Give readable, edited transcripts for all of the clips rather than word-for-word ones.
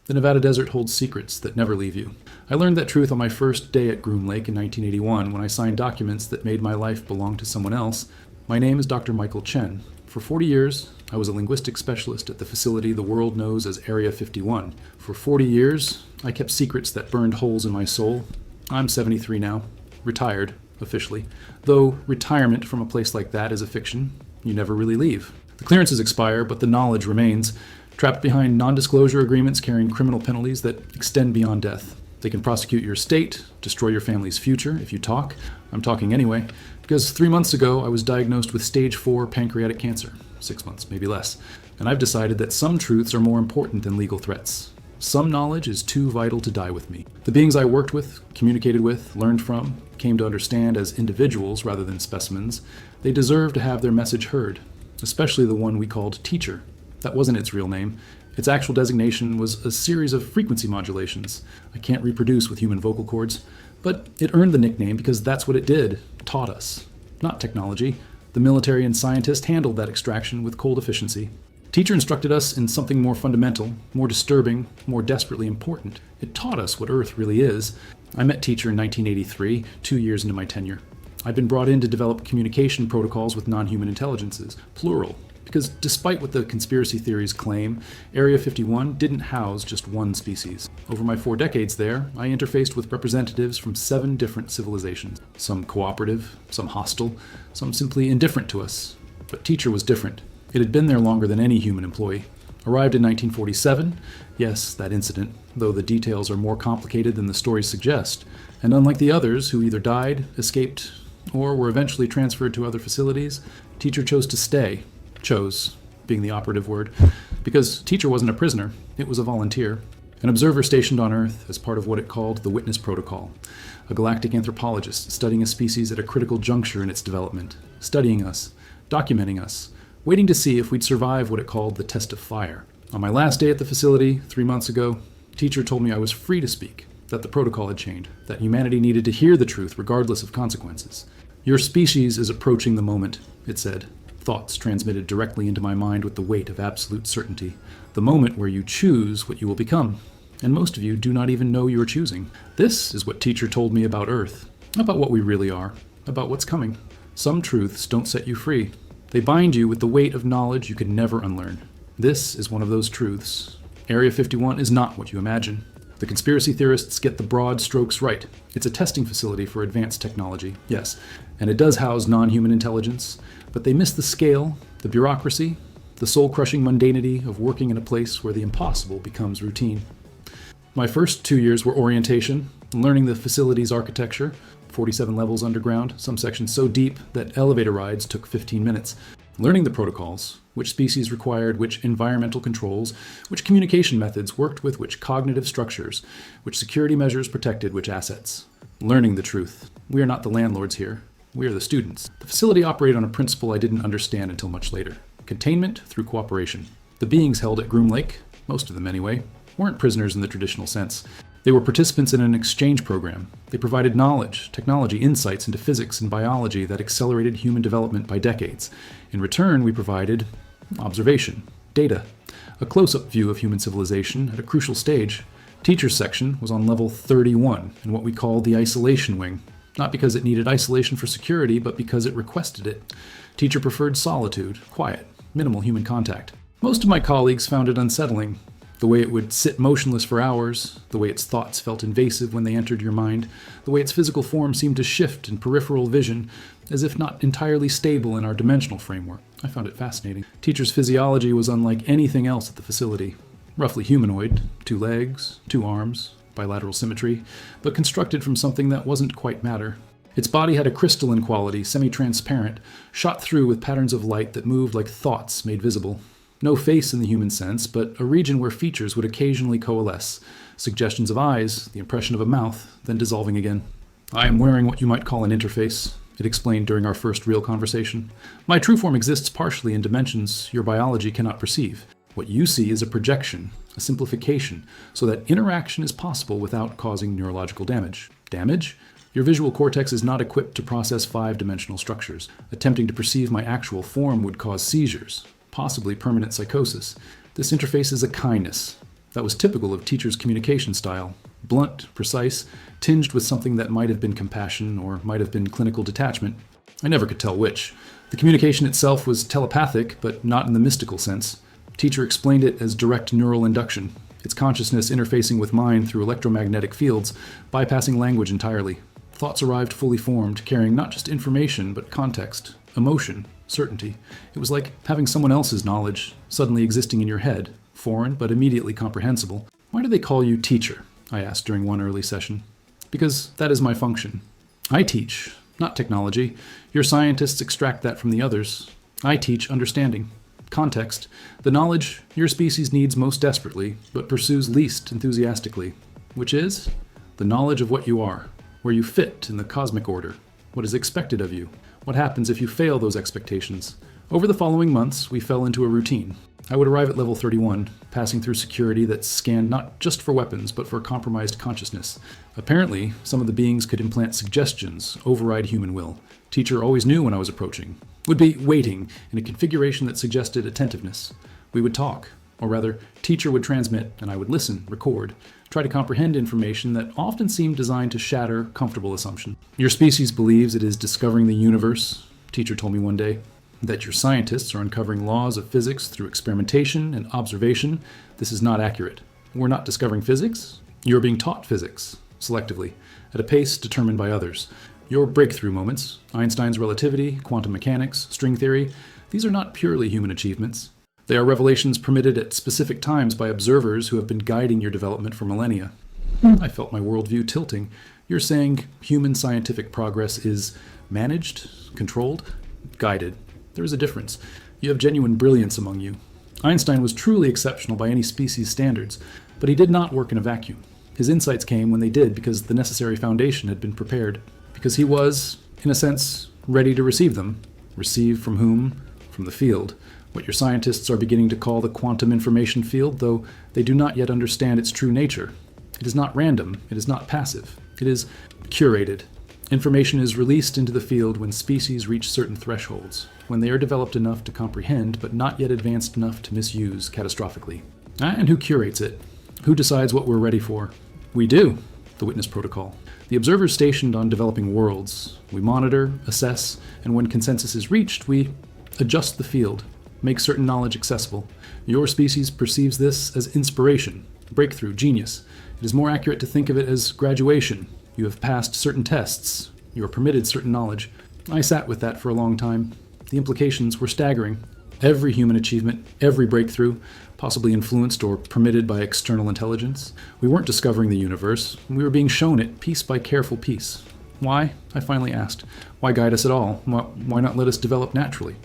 The Nevada desert holds secrets that never leave you. I learned that truth on my first day at Groom Lake in 1981 when I signed documents that made my life belong to someone else. My name is Dr. Michael Chen. For 40 years, I was a linguistic specialist at the facility the world knows as Area 51. For 40 years, I kept secrets that burned holes in my soul. I'm 73 now, retired, officially. Though retirement from a place like that is a fiction, you never really leave. The clearances expire, but the knowledge remains, trapped behind non-disclosure agreements carrying criminal penalties that extend beyond death. They can prosecute your estate, destroy your family's future if you talk. I'm talking anyway, because 3 months ago I was diagnosed with stage 4 pancreatic cancer. 6 months, maybe less. And I've decided that some truths are more important than legal threats. Some knowledge is too vital to die with me. The beings I worked with, communicated with, learned from, came to understand as individuals rather than specimens, they deserve to have their message heard, especially the one we called teacher. That wasn't its real name. Its actual designation was a series of frequency modulations I can't reproduce with human vocal cords, but it earned the nickname because that's what it did, taught us. Not technology. The military and scientists handled that extraction with cold efficiency. Teacher instructed us in something more fundamental, more disturbing, more desperately important. It taught us what Earth really is. I met Teacher in 1983, 2 years into my tenure. I'd been brought in to develop communication protocols with non-human intelligences, plural, because despite what the conspiracy theories claim, Area 51 didn't house just one species. Over my 4 decades there, I interfaced with representatives from 7 different civilizations. Some cooperative, some hostile, some simply indifferent to us. But Teacher was different. It had been there longer than any human employee. Arrived in 1947, yes, that incident, though the details are more complicated than the stories suggest. And unlike the others who either died, escaped, or were eventually transferred to other facilities, Teacher chose to stay. Chose, being the operative word, because Teacher wasn't a prisoner, it was a volunteer. An observer stationed on Earth as part of what it called the Witness Protocol, a galactic anthropologist studying a species at a critical juncture in its development, studying us, documenting us, waiting to see if we'd survive what it called the test of fire. On my last day at the facility, 3 months ago, Teacher told me I was free to speak, that the protocol had changed, that humanity needed to hear the truth regardless of consequences. Your species is approaching the moment, it said. Thoughts transmitted directly into my mind with the weight of absolute certainty. The moment where you choose what you will become. And most of you do not even know you are choosing. This is what Teacher told me about Earth, about what we really are, about what's coming. Some truths don't set you free. They bind you with the weight of knowledge you can never unlearn. This is one of those truths. Area 51 is not what you imagine. The conspiracy theorists get the broad strokes right. It's a testing facility for advanced technology, yes, and it does house non-human intelligence, but they miss the scale, the bureaucracy, the soul-crushing mundanity of working in a place where the impossible becomes routine. My first 2 years were orientation, learning the facility's architecture, 47 levels underground, some sections so deep that elevator rides took 15 minutes. Learning the protocols, which species required which environmental controls, which communication methods worked with which cognitive structures, which security measures protected which assets. Learning the truth. We are not the landlords here. We are the students. The facility operated on a principle I didn't understand until much later. Containment through cooperation. The beings held at Groom Lake, most of them anyway, weren't prisoners in the traditional sense. They were participants in an exchange program. They provided knowledge, technology, insights into physics and biology that accelerated human development by decades. In return, we provided observation, data, a close-up view of human civilization at a crucial stage. Teacher's section was on level 31 in what we called the isolation wing. Not because it needed isolation for security, but because it requested it. Teacher preferred solitude, quiet, minimal human contact. Most of my colleagues found it unsettling. The way it would sit motionless for hours, the way its thoughts felt invasive when they entered your mind, the way its physical form seemed to shift in peripheral vision, as if not entirely stable in our dimensional framework. I found it fascinating. Teacher's physiology was unlike anything else at the facility. Roughly humanoid, 2 legs, 2 arms, bilateral symmetry, but constructed from something that wasn't quite matter. Its body had a crystalline quality, semi-transparent, shot through with patterns of light that moved like thoughts made visible. No face in the human sense, but a region where features would occasionally coalesce, suggestions of eyes, the impression of a mouth, then dissolving again. I am wearing what you might call an interface, it explained during our first real conversation. My true form exists partially in dimensions your biology cannot perceive. What you see is a projection, a simplification, so that interaction is possible without causing neurological damage. Damage? Your visual cortex is not equipped to process 5-dimensional structures. Attempting to perceive my actual form would cause seizures, possibly permanent psychosis. This interface is a kindness, That was typical of teachers' communication style. Blunt, precise, tinged with something that might have been compassion or might have been clinical detachment. I never could tell which. The communication itself was telepathic, but not in the mystical sense. Teacher explained it as direct neural induction, its consciousness interfacing with mind through electromagnetic fields, bypassing language entirely. Thoughts arrived fully formed, carrying not just information, but context, emotion, certainty. It was like having someone else's knowledge suddenly existing in your head, foreign but immediately comprehensible. Why do they call you teacher? I asked during one early session. Because that is my function. I teach, not technology. Your scientists extract that from the others. I teach understanding. Context, the knowledge your species needs most desperately, but pursues least enthusiastically, which is the knowledge of what you are, where you fit in the cosmic order, what is expected of you, what happens if you fail those expectations. Over the following months, we fell into a routine. I would arrive at level 31, passing through security that scanned not just for weapons, but for compromised consciousness. Apparently, some of the beings could implant suggestions, override human will. Teacher always knew when I was approaching. Would be waiting in a configuration that suggested attentiveness. We would talk, or rather, teacher would transmit, and I would listen, record, try to comprehend information that often seemed designed to shatter comfortable assumption. Your species believes it is discovering the universe, teacher told me one day. That your scientists are uncovering laws of physics through experimentation and observation. This is not accurate. We're not discovering physics. You're being taught physics, selectively, at a pace determined by others. Your breakthrough moments, Einstein's relativity, quantum mechanics, string theory, these are not purely human achievements. They are revelations permitted at specific times by observers who have been guiding your development for millennia. I felt my worldview tilting. You're saying human scientific progress is managed, controlled, guided. There is a difference. You have genuine brilliance among you. Einstein was truly exceptional by any species standards, but he did not work in a vacuum. His insights came when they did because the necessary foundation had been prepared. Because he was, in a sense, ready to receive them. Receive from whom? From the field. What your scientists are beginning to call the quantum information field, though they do not yet understand its true nature. It is not random. It is not passive. It is curated. Information is released into the field when species reach certain thresholds, when they are developed enough to comprehend but not yet advanced enough to misuse catastrophically. And who curates it? Who decides what we're ready for? We do, the witness protocol. The observers stationed on developing worlds. We monitor, assess, and when consensus is reached, we adjust the field, make certain knowledge accessible. Your species perceives this as inspiration, breakthrough, genius. It is more accurate to think of it as graduation. You have passed certain tests. You are permitted certain knowledge. I sat with that for a long time. The implications were staggering. Every human achievement, every breakthrough, possibly influenced or permitted by external intelligence. We weren't discovering the universe. We were being shown it piece by careful piece. Why? I finally asked. Why guide us at all? Why not let us develop naturally?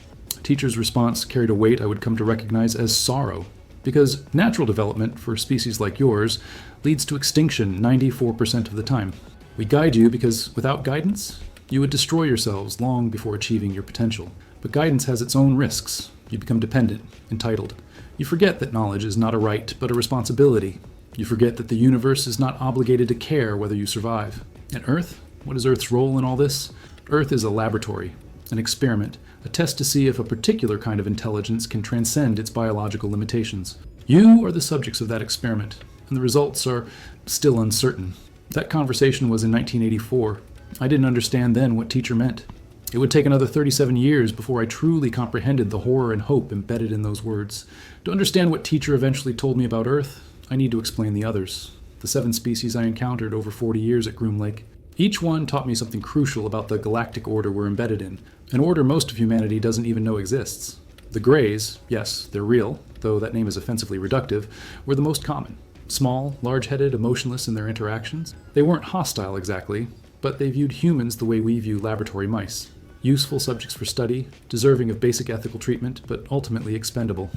Teacher's response carried a weight I would come to recognize as sorrow. Because natural development for species like yours leads to extinction 94% of the time. We guide you because without guidance, you would destroy yourselves long before achieving your potential. But guidance has its own risks. You become dependent, entitled. You forget that knowledge is not a right, but a responsibility. You forget that the universe is not obligated to care whether you survive. And Earth? What is Earth's role in all this? Earth is a laboratory, an experiment, a test to see if a particular kind of intelligence can transcend its biological limitations. You are the subjects of that experiment, and the results are still uncertain. That conversation was in 1984. I didn't understand then what teacher meant. It would take another 37 years before I truly comprehended the horror and hope embedded in those words. To understand what teacher eventually told me about Earth, I need to explain the others, the 7 species I encountered over 40 years at Groom Lake. Each one taught me something crucial about the galactic order we're embedded in, an order most of humanity doesn't even know exists. The Greys, yes, they're real, though that name is offensively reductive, were the most common. Small, large-headed, emotionless in their interactions. They weren't hostile exactly, but they viewed humans the way we view laboratory mice. Useful subjects for study, deserving of basic ethical treatment, but ultimately expendable.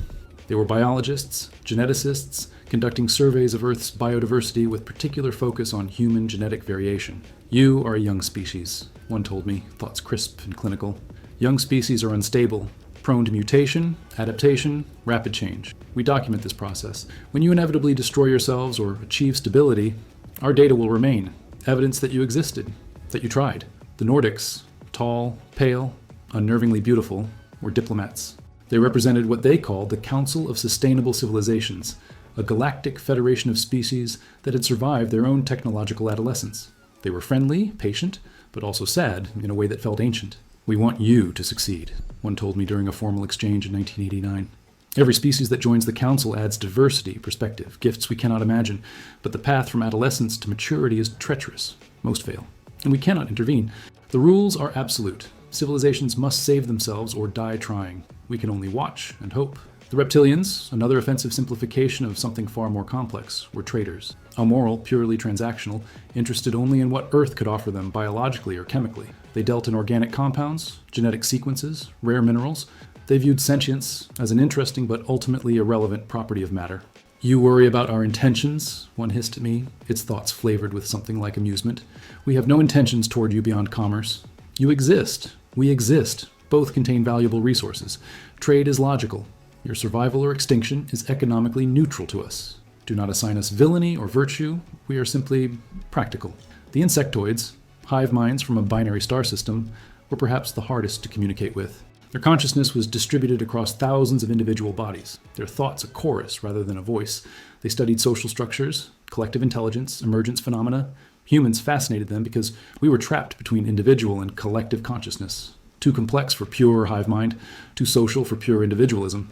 They were biologists, geneticists, conducting surveys of Earth's biodiversity with particular focus on human genetic variation. You are a young species, one told me, thoughts crisp and clinical. Young species are unstable, prone to mutation, adaptation, rapid change. We document this process. When you inevitably destroy yourselves or achieve stability, our data will remain, evidence that you existed, that you tried. The Nordics, tall, pale, unnervingly beautiful, were diplomats. They represented what they called the Council of Sustainable Civilizations, a galactic federation of species that had survived their own technological adolescence. They were friendly, patient, but also sad in a way that felt ancient. "We want you to succeed," one told me during a formal exchange in 1989. Every species that joins the Council adds diversity, perspective, gifts we cannot imagine, but the path from adolescence to maturity is treacherous. Most fail, and we cannot intervene. The rules are absolute. Civilizations must save themselves or die trying. We can only watch and hope. The reptilians, another offensive simplification of something far more complex, were traders. Amoral, purely transactional, interested only in what Earth could offer them biologically or chemically. They dealt in organic compounds, genetic sequences, rare minerals. They viewed sentience as an interesting but ultimately irrelevant property of matter. "You worry about our intentions," one hissed at me, its thoughts flavored with something like amusement. "We have no intentions toward you beyond commerce. You exist. We exist. Both contain valuable resources. Trade is logical. Your survival or extinction is economically neutral to us. Do not assign us villainy or virtue. We are simply practical." The insectoids, hive minds from a binary star system, were perhaps the hardest to communicate with. Their consciousness was distributed across thousands of individual bodies, their thoughts a chorus rather than a voice. They studied social structures, collective intelligence, emergence phenomena. Humans fascinated them because we were trapped between individual and collective consciousness. Too complex for pure hive mind, too social for pure individualism.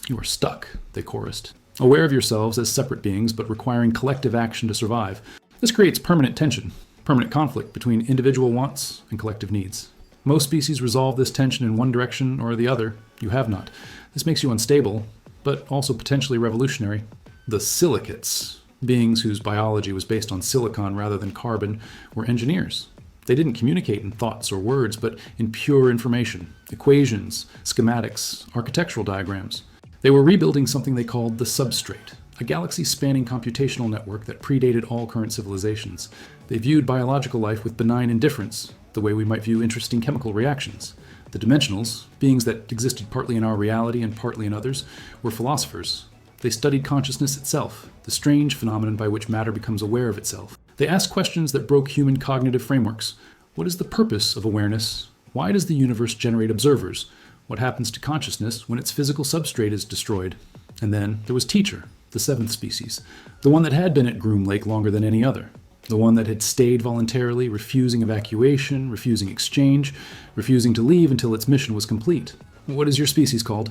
"You are stuck," they chorused. Aware of yourselves as separate beings, but requiring collective action to survive. This creates permanent tension, permanent conflict between individual wants and collective needs. Most species resolve this tension in one direction or the other. You have not. This makes you unstable, but also potentially revolutionary. The silicates, beings whose biology was based on silicon rather than carbon, were engineers. They didn't communicate in thoughts or words, but in pure information, equations, schematics, architectural diagrams. They were rebuilding something they called the substrate, a galaxy-spanning computational network that predated all current civilizations. They viewed biological life with benign indifference, the way we might view interesting chemical reactions. The dimensionals, beings that existed partly in our reality and partly in others, were philosophers. They studied consciousness itself, the strange phenomenon by which matter becomes aware of itself. They asked questions that broke human cognitive frameworks. What is the purpose of awareness? Why does the universe generate observers? What happens to consciousness when its physical substrate is destroyed? And then there was Teacher, the seventh species, the one that had been at Groom Lake longer than any other. The one that had stayed voluntarily, refusing evacuation, refusing exchange, refusing to leave until its mission was complete. "What is your species called?"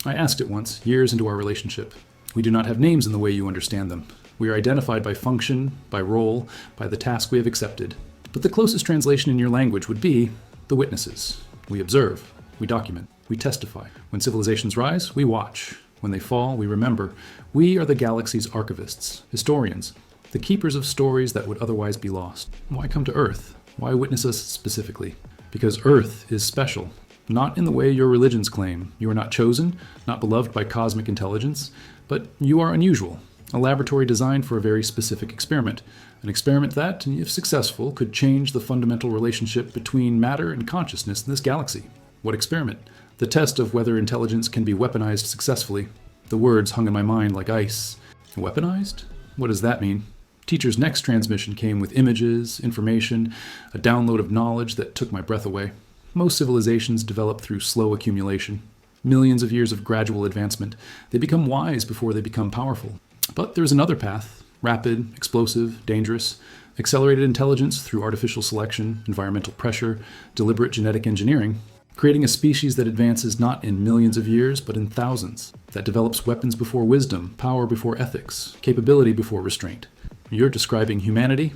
I asked it once, years into our relationship. "We do not have names in the way you understand them. We are identified by function, by role, by the task we have accepted. But the closest translation in your language would be the witnesses. We observe, we document, we testify. When civilizations rise, we watch. When they fall, we remember. We are the galaxy's archivists, historians, the keepers of stories that would otherwise be lost. Why come to Earth? Why witness us specifically? Because Earth is special. Not in the way your religions claim. You are not chosen, not beloved by cosmic intelligence, but you are unusual. A laboratory designed for a very specific experiment. An experiment that, if successful, could change the fundamental relationship between matter and consciousness in this galaxy. What experiment? The test of whether intelligence can be weaponized successfully. The words hung in my mind like ice. Weaponized? What does that mean? Teacher's next transmission came with images, information, a download of knowledge that took my breath away. Most civilizations develop through slow accumulation. Millions of years of gradual advancement. They become wise before they become powerful. But there's another path, rapid, explosive, dangerous, accelerated intelligence through artificial selection, environmental pressure, deliberate genetic engineering, creating a species that advances not in millions of years, but in thousands, that develops weapons before wisdom, power before ethics, capability before restraint. You're describing humanity?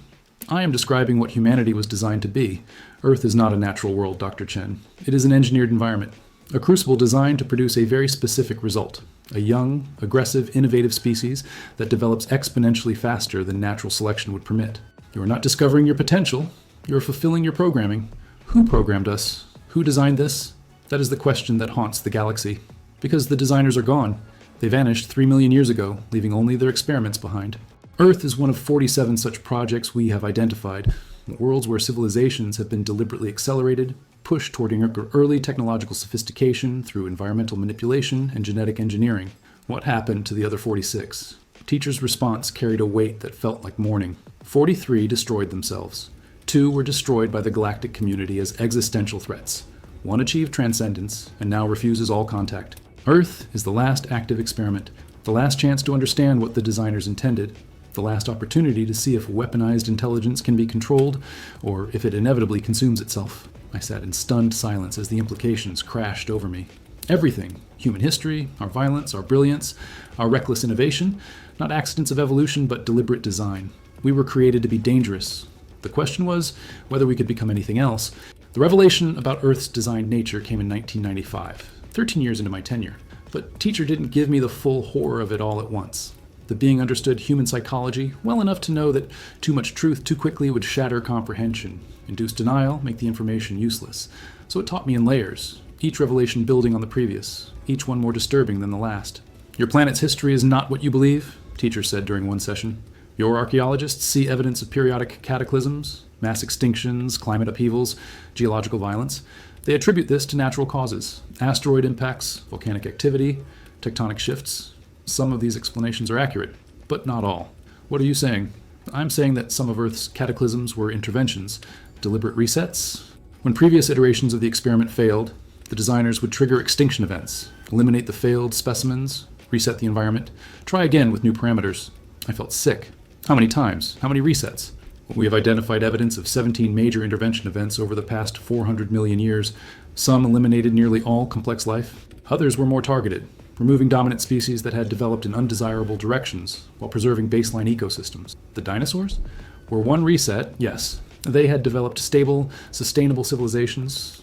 I am describing what humanity was designed to be. Earth is not a natural world, Dr. Chen. It is an engineered environment, a crucible designed to produce a very specific result. A young, aggressive, innovative species that develops exponentially faster than natural selection would permit. You are not discovering your potential. You are fulfilling your programming. Who programmed us? Who designed this? That is the question that haunts the galaxy. Because the designers are gone. They vanished 3 million years ago, leaving only their experiments behind. Earth is one of 47 such projects we have identified. Worlds where civilizations have been deliberately accelerated, pushed toward early technological sophistication through environmental manipulation and genetic engineering. What happened to the other 46? Teacher's response carried a weight that felt like mourning. 43 destroyed themselves. 2 were destroyed by the galactic community as existential threats. 1 achieved transcendence and now refuses all contact. Earth is the last active experiment. The last chance to understand what the designers intended. The last opportunity to see if weaponized intelligence can be controlled, or if it inevitably consumes itself. I sat in stunned silence as the implications crashed over me. Everything, human history, our violence, our brilliance, our reckless innovation, not accidents of evolution, but deliberate design. We were created to be dangerous. The question was whether we could become anything else. The revelation about Earth's designed nature came in 1995, 13 years into my tenure. But teacher didn't give me the full horror of it all at once. The being understood human psychology well enough to know that too much truth too quickly would shatter comprehension, induce denial, make the information useless. So it taught me in layers, each revelation building on the previous, each one more disturbing than the last. Your planet's history is not what you believe, teacher said during one session. Your archaeologists see evidence of periodic cataclysms, mass extinctions, climate upheavals, geological violence. They attribute this to natural causes, asteroid impacts, volcanic activity, tectonic shifts. Some of these explanations are accurate, but not all. What are you saying? I'm saying that some of Earth's cataclysms were interventions, deliberate resets. When previous iterations of the experiment failed, the designers would trigger extinction events, eliminate the failed specimens, reset the environment, try again with new parameters. I felt sick. How many times? How many resets? We have identified evidence of 17 major intervention events over the past 400 million years. Some eliminated nearly all complex life. Others were more targeted, removing dominant species that had developed in undesirable directions while preserving baseline ecosystems. The dinosaurs were one reset, yes. They had developed stable, sustainable civilizations.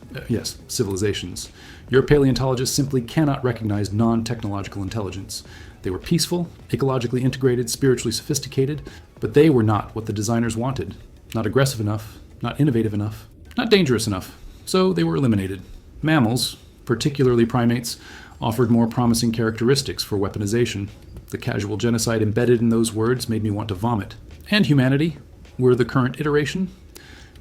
Civilizations. Your paleontologists simply cannot recognize non-technological intelligence. They were peaceful, ecologically integrated, spiritually sophisticated, but they were not what the designers wanted. Not aggressive enough, not innovative enough, not dangerous enough. So they were eliminated. Mammals, particularly primates, offered more promising characteristics for weaponization. The casual genocide embedded in those words made me want to vomit. And humanity, we're the current iteration.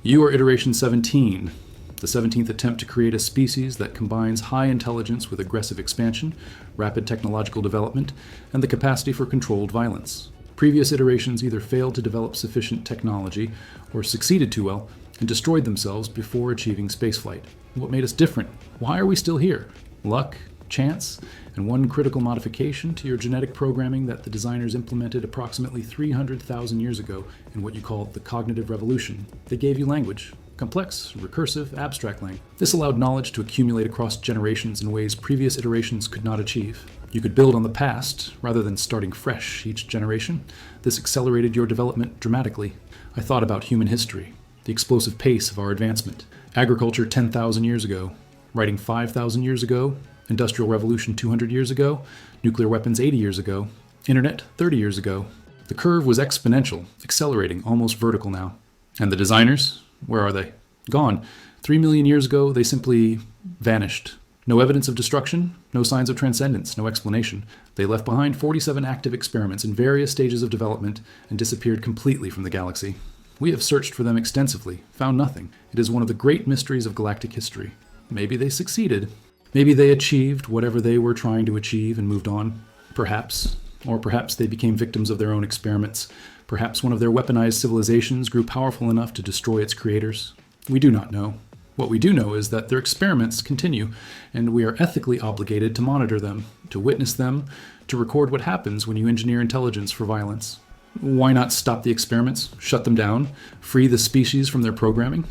You are iteration 17, the 17th attempt to create a species that combines high intelligence with aggressive expansion, rapid technological development, and the capacity for controlled violence. Previous iterations either failed to develop sufficient technology or succeeded too well and destroyed themselves before achieving spaceflight. What made us different? Why are we still here? Luck? Chance? And one critical modification to your genetic programming that the designers implemented approximately 300,000 years ago in what you call the cognitive revolution. They gave you language. Complex, recursive, abstract language. This allowed knowledge to accumulate across generations in ways previous iterations could not achieve. You could build on the past rather than starting fresh each generation. This accelerated your development dramatically. I thought about human history, the explosive pace of our advancement. Agriculture 10,000 years ago, writing 5,000 years ago, Industrial Revolution 200 years ago, nuclear weapons 80 years ago, internet 30 years ago. The curve was exponential, accelerating, almost vertical now. And the designers? Where are they? Gone. 3 million years ago, they simply vanished. No evidence of destruction, no signs of transcendence, no explanation. They left behind 47 active experiments in various stages of development and disappeared completely from the galaxy. We have searched for them extensively, found nothing. It is one of the great mysteries of galactic history. Maybe they succeeded. Maybe they achieved whatever they were trying to achieve and moved on. Perhaps. Or perhaps they became victims of their own experiments. Perhaps one of their weaponized civilizations grew powerful enough to destroy its creators. We do not know. What we do know is that their experiments continue, and we are ethically obligated to monitor them, to witness them, to record what happens when you engineer intelligence for violence. Why not stop the experiments, shut them down, free the species from their programming?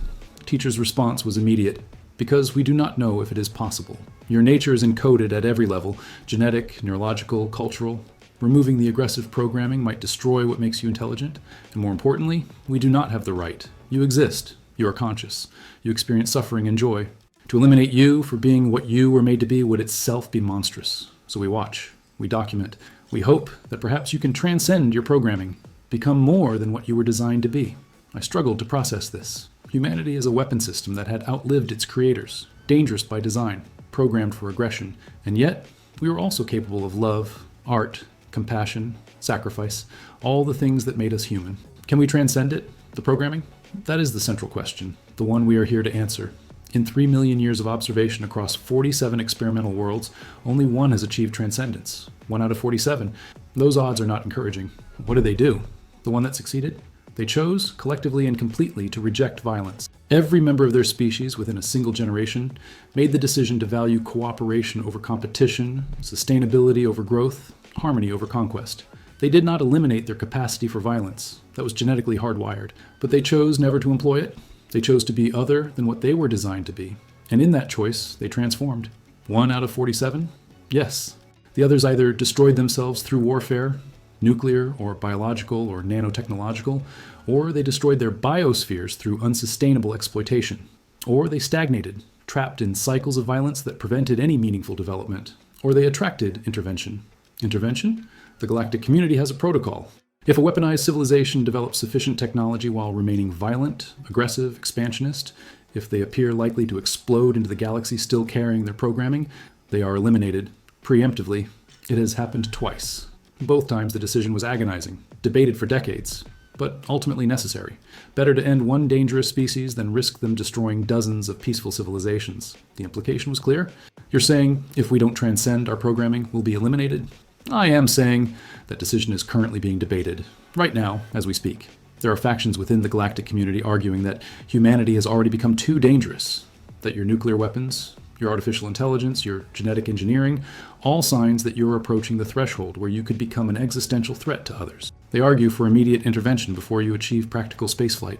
Teacher's response was immediate. Because we do not know if it is possible. Your nature is encoded at every level, genetic, neurological, cultural. Removing the aggressive programming might destroy what makes you intelligent. And more importantly, we do not have the right. You exist. You are conscious. You experience suffering and joy. To eliminate you for being what you were made to be would itself be monstrous. So we watch. We document. We hope that perhaps you can transcend your programming, become more than what you were designed to be. I struggled to process this. Humanity is a weapon system that had outlived its creators, dangerous by design, programmed for aggression, and yet we were also capable of love, art, compassion, sacrifice, all the things that made us human. Can we transcend it, the programming? That is the central question, the one we are here to answer. In 3 million years of observation across 47 experimental worlds, only one has achieved transcendence. 1 out of 47. Those odds are not encouraging. What did they do? The one that succeeded? They chose, collectively and completely, to reject violence. Every member of their species within a single generation made the decision to value cooperation over competition, sustainability over growth, harmony over conquest. They did not eliminate their capacity for violence. That was genetically hardwired. But they chose never to employ it. They chose to be other than what they were designed to be. And in that choice, they transformed. 1 out of 47? Yes. The others either destroyed themselves through warfare, nuclear or biological or nanotechnological, or they destroyed their biospheres through unsustainable exploitation. Or they stagnated, trapped in cycles of violence that prevented any meaningful development. Or they attracted intervention. Intervention? The galactic community has a protocol. If a weaponized civilization develops sufficient technology while remaining violent, aggressive, expansionist, if they appear likely to explode into the galaxy still carrying their programming, they are eliminated preemptively. It has happened twice. Both times the decision was agonizing, debated for decades, but ultimately necessary. Better to end one dangerous species than risk them destroying dozens of peaceful civilizations. The implication was clear. You're saying if we don't transcend our programming, we'll be eliminated? I am saying that decision is currently being debated, right now, as we speak. There are factions within the galactic community arguing that humanity has already become too dangerous, that your nuclear weapons, your artificial intelligence, your genetic engineering, all signs that you're approaching the threshold where you could become an existential threat to others. They argue for immediate intervention before you achieve practical spaceflight.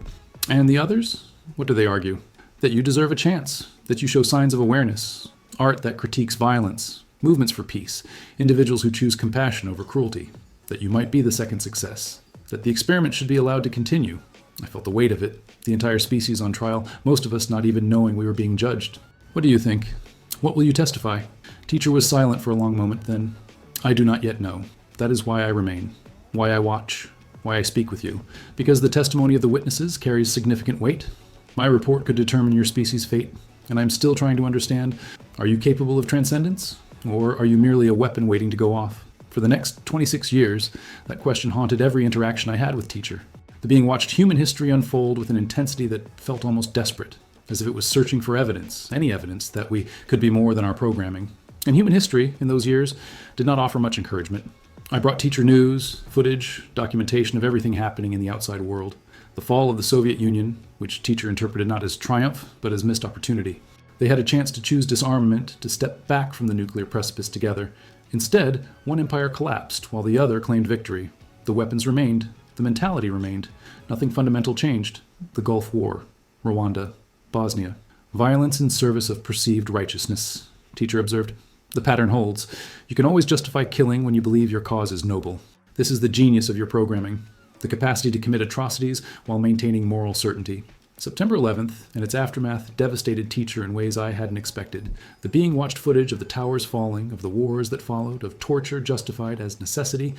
And the others? What do they argue? That you deserve a chance, that you show signs of awareness, art that critiques violence, movements for peace, individuals who choose compassion over cruelty, that you might be the second success, that the experiment should be allowed to continue. I felt the weight of it, the entire species on trial, most of us not even knowing we were being judged. What do you think? What will you testify? Teacher was silent for a long moment, then, I do not yet know. That is why I remain, why I watch, why I speak with you, because the testimony of the witnesses carries significant weight. My report could determine your species' fate, and I'm still trying to understand, are you capable of transcendence? Or are you merely a weapon waiting to go off? For the next 26 years, that question haunted every interaction I had with teacher. The being watched human history unfold with an intensity that felt almost desperate, as if it was searching for evidence, any evidence that we could be more than our programming. And human history, in those years, did not offer much encouragement. I brought teacher news, footage, documentation of everything happening in the outside world. The fall of the Soviet Union, which teacher interpreted not as triumph, but as missed opportunity. They had a chance to choose disarmament, to step back from the nuclear precipice together. Instead, one empire collapsed while the other claimed victory. The weapons remained, the mentality remained. Nothing fundamental changed. The Gulf War, Rwanda, Bosnia. Violence in service of perceived righteousness, teacher observed. The pattern holds. You can always justify killing when you believe your cause is noble. This is the genius of your programming, the capacity to commit atrocities while maintaining moral certainty. September 11th and its aftermath devastated teacher in ways I hadn't expected. The being watched footage of the towers falling, of the wars that followed, of torture justified as necessity,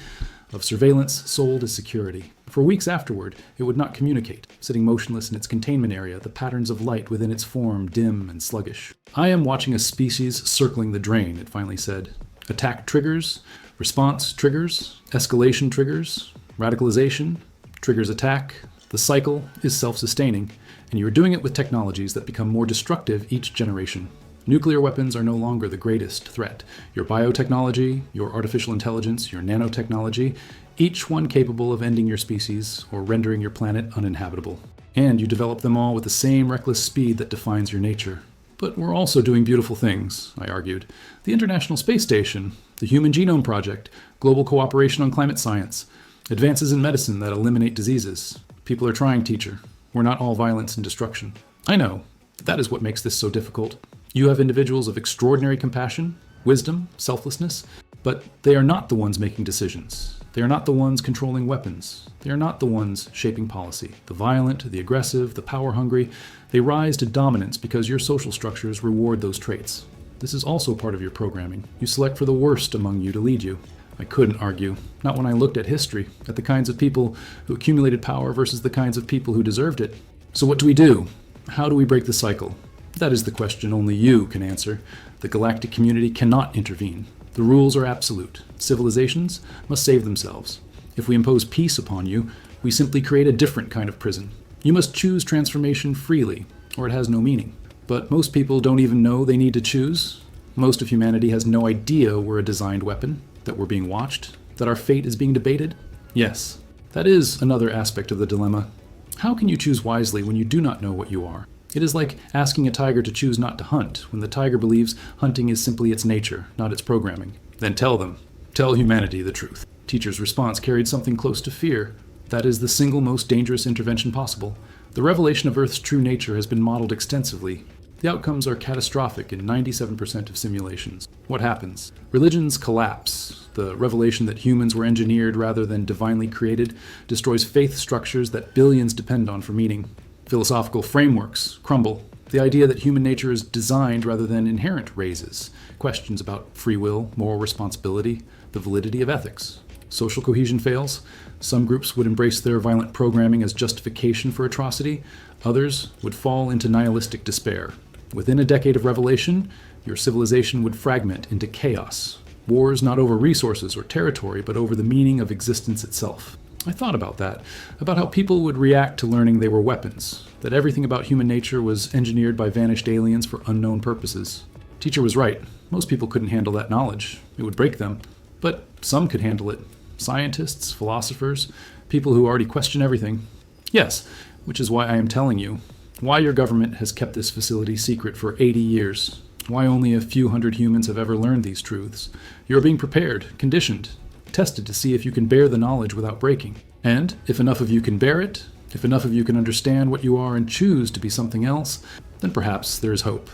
of surveillance sold as security. For weeks afterward, it would not communicate, sitting motionless in its containment area, the patterns of light within its form dim and sluggish. I am watching a species circling the drain, it finally said. Attack triggers, response triggers, escalation triggers, radicalization, triggers attack. The cycle is self-sustaining, and you are doing it with technologies that become more destructive each generation. Nuclear weapons are no longer the greatest threat. Your biotechnology, your artificial intelligence, your nanotechnology, each one capable of ending your species or rendering your planet uninhabitable. And you develop them all with the same reckless speed that defines your nature. But we're also doing beautiful things, I argued. The International Space Station, the Human Genome Project, global cooperation on climate science, advances in medicine that eliminate diseases. People are trying, teacher. We're not all violence and destruction. I know. That is what makes this so difficult. You have individuals of extraordinary compassion, wisdom, selflessness, but they are not the ones making decisions. They are not the ones controlling weapons. They are not the ones shaping policy. The violent, the aggressive, the power-hungry, they rise to dominance because your social structures reward those traits. This is also part of your programming. You select for the worst among you to lead you. I couldn't argue, not when I looked at history, at the kinds of people who accumulated power versus the kinds of people who deserved it. So what do we do? How do we break the cycle? That is the question only you can answer. The galactic community cannot intervene. The rules are absolute. Civilizations must save themselves. If we impose peace upon you, we simply create a different kind of prison. You must choose transformation freely, or it has no meaning. But most people don't even know they need to choose. Most of humanity has no idea we're a designed weapon, that we're being watched, that our fate is being debated. Yes, that is another aspect of the dilemma. How can you choose wisely when you do not know what you are? It is like asking a tiger to choose not to hunt when the tiger believes hunting is simply its nature, not its programming. Then tell them, Tell humanity the truth. Teacher's response carried something close to fear. That is the single most dangerous intervention possible. The revelation of Earth's true nature has been modeled extensively. The outcomes are catastrophic in 97% of simulations. What happens? Religions collapse. The revelation that humans were engineered rather than divinely created destroys faith structures that billions depend on for meaning. Philosophical frameworks crumble. The idea that human nature is designed rather than inherent raises questions about free will, moral responsibility, the validity of ethics. Social cohesion fails. Some groups would embrace their violent programming as justification for atrocity. Others would fall into nihilistic despair. Within a decade of revelation, your civilization would fragment into chaos. Wars not over resources or territory, but over the meaning of existence itself. I thought about that, about how people would react to learning they were weapons, that everything about human nature was engineered by vanished aliens for unknown purposes. Teacher was right. Most people couldn't handle that knowledge. It would break them. But some could handle it. Scientists, philosophers, people who already question everything. Yes, which is why I am telling you. Why your government has kept this facility secret for 80 years. Why only a few hundred humans have ever learned these truths. You are being prepared, conditioned, tested to see if you can bear the knowledge without breaking. And if enough of you can bear it, if enough of you can understand what you are and choose to be something else, then perhaps there is hope.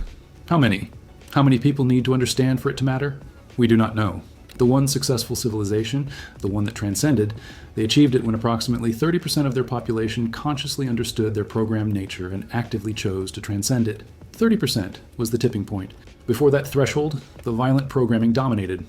How many? How many people need to understand for it to matter? We do not know. The one successful civilization, the one that transcended, they achieved it when approximately 30% of their population consciously understood their programmed nature and actively chose to transcend it. 30% was the tipping point. Before that threshold, the violent programming dominated.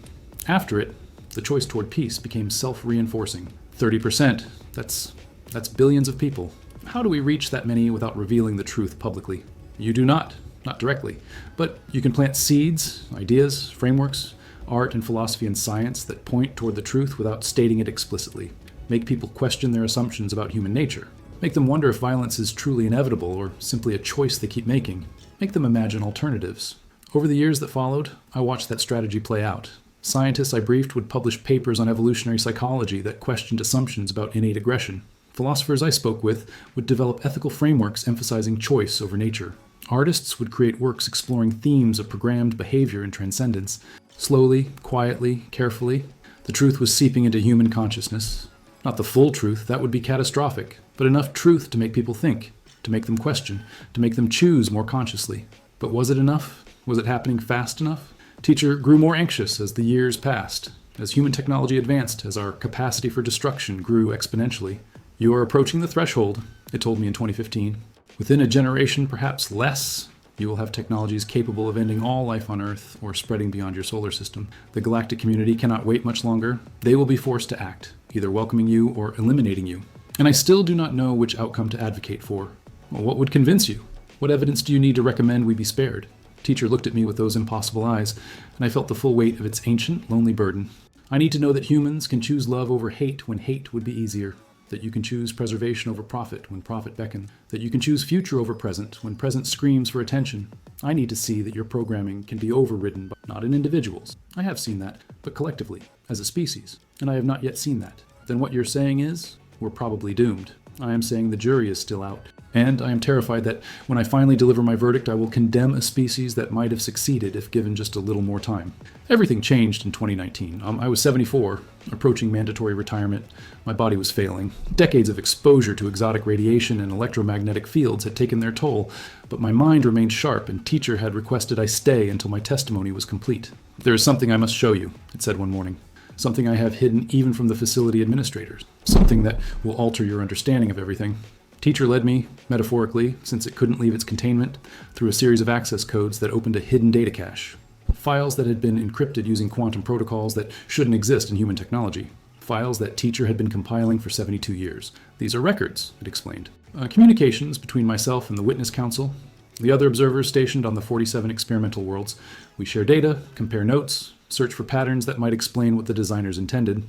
After it, the choice toward peace became self-reinforcing. 30%, that's billions of people. How do we reach that many without revealing the truth publicly? You do not directly. But you can plant seeds, ideas, frameworks, art and philosophy and science that point toward the truth without stating it explicitly. Make people question their assumptions about human nature. Make them wonder if violence is truly inevitable or simply a choice they keep making. Make them imagine alternatives. Over the years that followed, I watched that strategy play out. Scientists I briefed would publish papers on evolutionary psychology that questioned assumptions about innate aggression. Philosophers I spoke with would develop ethical frameworks emphasizing choice over nature. Artists would create works exploring themes of programmed behavior and transcendence. Slowly, quietly, carefully, the truth was seeping into human consciousness. Not the full truth, that would be catastrophic, but enough truth to make people think, to make them question, to make them choose more consciously. But was it enough? Was it happening fast enough? Teacher grew more anxious as the years passed, as human technology advanced, as our capacity for destruction grew exponentially. You are approaching the threshold, it told me in 2015. Within a generation, perhaps less, you will have technologies capable of ending all life on Earth or spreading beyond your solar system. The galactic community cannot wait much longer. They will be forced to act, either welcoming you or eliminating you. And I still do not know which outcome to advocate for. Well, what would convince you? What evidence do you need to recommend we be spared? Teacher looked at me with those impossible eyes, and I felt the full weight of its ancient, lonely burden. I need to know that humans can choose love over hate when hate would be easier. That you can choose preservation over profit when profit beckons, that you can choose future over present when present screams for attention. I need to see that your programming can be overridden, but not in individuals. I have seen that, but collectively, as a species, and I have not yet seen that. Then what you're saying is, we're probably doomed. I am saying the jury is still out. And I am terrified that when I finally deliver my verdict, I will condemn a species that might have succeeded if given just a little more time. Everything changed in 2019. I was 74, approaching mandatory retirement. My body was failing. Decades of exposure to exotic radiation and electromagnetic fields had taken their toll, but my mind remained sharp, and teacher had requested I stay until my testimony was complete. There is something I must show you, it said one morning. Something I have hidden even from the facility administrators. Something that will alter your understanding of everything. Teacher led me, metaphorically, since it couldn't leave its containment, through a series of access codes that opened a hidden data cache. Files that had been encrypted using quantum protocols that shouldn't exist in human technology. Files that teacher had been compiling for 72 years. These are records, it explained. Communications between myself and the Witness Council, the other observers stationed on the 47 experimental worlds. We share data, compare notes, search for patterns that might explain what the designers intended.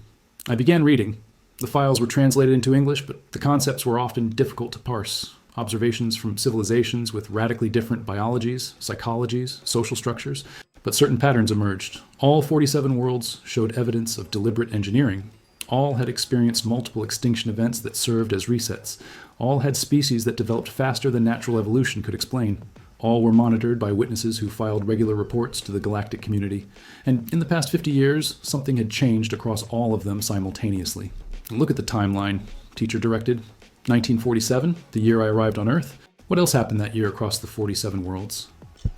I began reading. The files were translated into English, but the concepts were often difficult to parse. Observations from civilizations with radically different biologies, psychologies, social structures. But certain patterns emerged. All 47 worlds showed evidence of deliberate engineering. All had experienced multiple extinction events that served as resets. All had species that developed faster than natural evolution could explain. All were monitored by witnesses who filed regular reports to the galactic community. And in the past 50 years, something had changed across all of them simultaneously. Look at the timeline, teacher directed. 1947, the year I arrived on Earth. What else happened that year across the 47 worlds?